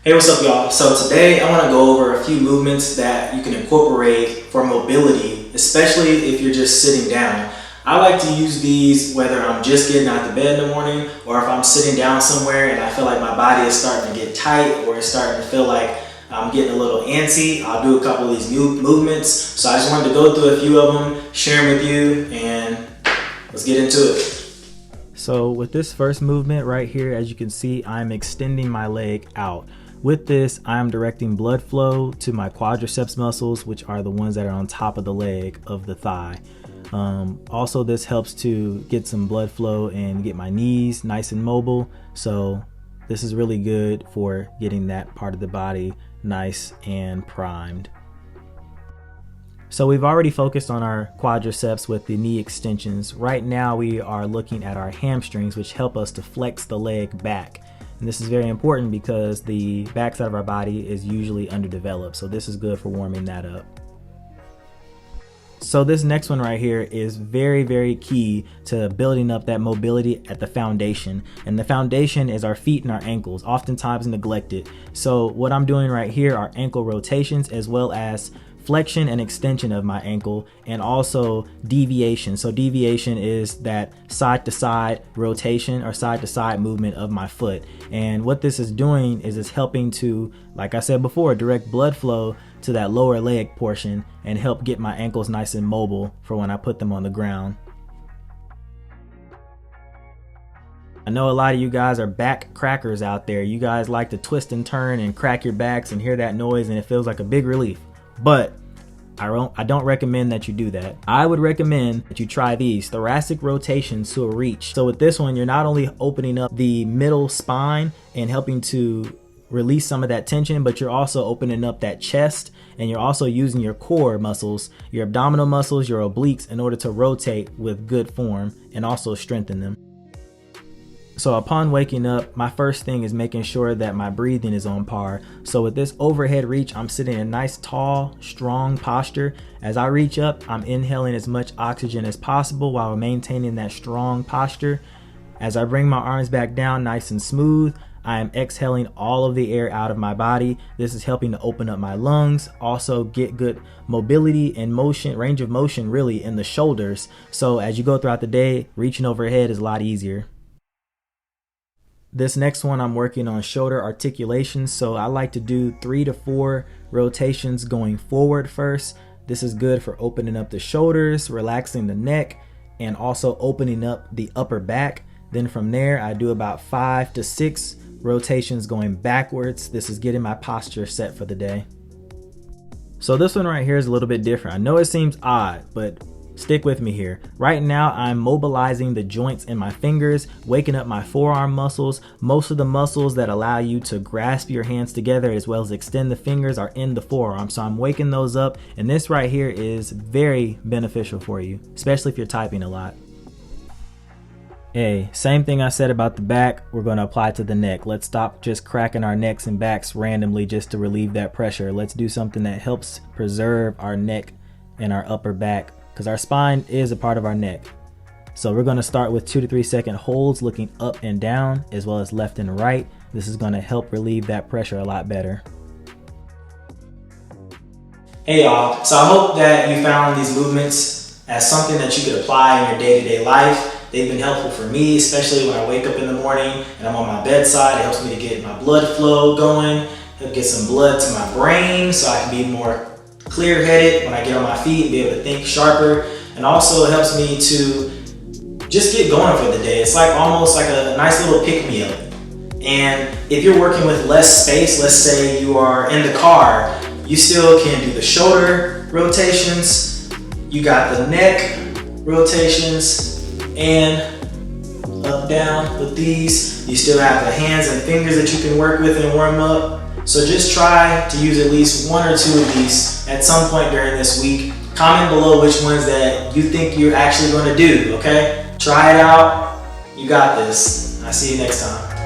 Hey, what's up y'all? So today I want to go over a few movements that you can incorporate for mobility, especially if you're just sitting down. I like to use these whether I'm just getting out of bed in the morning or if I'm sitting down somewhere and I feel like my body is starting to get tight or it's starting to feel like I'm getting a little antsy. I'll do a couple of these movements. So I just wanted to go through a few of them, share them with you, and let's get into it. So with this first movement right here, as you can see, I'm extending my leg out. With this, I'm directing blood flow to my quadriceps muscles, which are the ones that are on top of the leg of the thigh. Also, this helps to get some blood flow and get my knees nice and mobile. So this is really good for getting that part of the body nice and primed. So we've already focused on our quadriceps with the knee extensions. Right now we are looking at our hamstrings, which help us to flex the leg back. And this is very important because the backside of our body is usually underdeveloped. So this is good for warming that up. So this next one right here is very, very key to building up that mobility at the foundation. And the foundation is our feet and our ankles, oftentimes neglected. So what I'm doing right here are ankle rotations as well as flexion and extension of my ankle, and also deviation. So deviation is that side to side rotation or side to side movement of my foot. And what this is doing is it's helping to, like I said before, direct blood flow to that lower leg portion and help get my ankles nice and mobile for when I put them on the ground. I know a lot of you guys are back crackers out there. You guys like to twist and turn and crack your backs and hear that noise, and it feels like a big relief. But I don't recommend that you do that. I would recommend that you try these thoracic rotations to a reach. So with this one, you're not only opening up the middle spine and helping to release some of that tension, but you're also opening up that chest, and you're also using your core muscles, your abdominal muscles, your obliques, in order to rotate with good form and also strengthen them. So upon waking up, my first thing is making sure that my breathing is on par. So with this overhead reach, I'm sitting in a nice, tall, strong posture. As I reach up, I'm inhaling as much oxygen as possible while maintaining that strong posture. As I bring my arms back down nice and smooth, I am exhaling all of the air out of my body. This is helping to open up my lungs, also get good mobility and motion, range of motion really in the shoulders. So as you go throughout the day, reaching overhead is a lot easier. This next one, I'm working on shoulder articulations. So I like to do 3 to 4 rotations going forward first. This is good for opening up the shoulders, relaxing the neck, and also opening up the upper back. Then from there, I do about 5 to 6 rotations going backwards. This is getting my posture set for the day. So this one right here is a little bit different. I know it seems odd, but stick with me here. Right now, I'm mobilizing the joints in my fingers, waking up my forearm muscles. Most of the muscles that allow you to grasp your hands together as well as extend the fingers are in the forearm. So I'm waking those up, and this right here is very beneficial for you, especially if you're typing a lot. Hey, same thing I said about the back, we're going to apply to the neck. Let's stop just cracking our necks and backs randomly just to relieve that pressure. Let's do something that helps preserve our neck and our upper back, because our spine is a part of our neck. So we're going to start with 2 to 3 second holds, looking up and down as well as left and right. This is going to help relieve that pressure a lot better. Hey y'all, so I hope that you found these movements as something that you could apply in your day-to-day life. They've been helpful for me, especially when I wake up in the morning and I'm on my bedside. It helps me to get my blood flow going, help get some blood to my brain so I can be more clear-headed when I get on my feet and be able to think sharper. And also it helps me to just get going for the day. It's like almost like a nice little pick-me-up. And if you're working with less space, let's say you are in the car, you still can do the shoulder rotations, you got the neck rotations, and up, down with these. You still have the hands and fingers that you can work with and warm up. So just try to use at least 1 or 2 of these at some point during this week. Comment below which ones that you think you're actually going to do, okay? Try it out. You got this. I'll see you next time.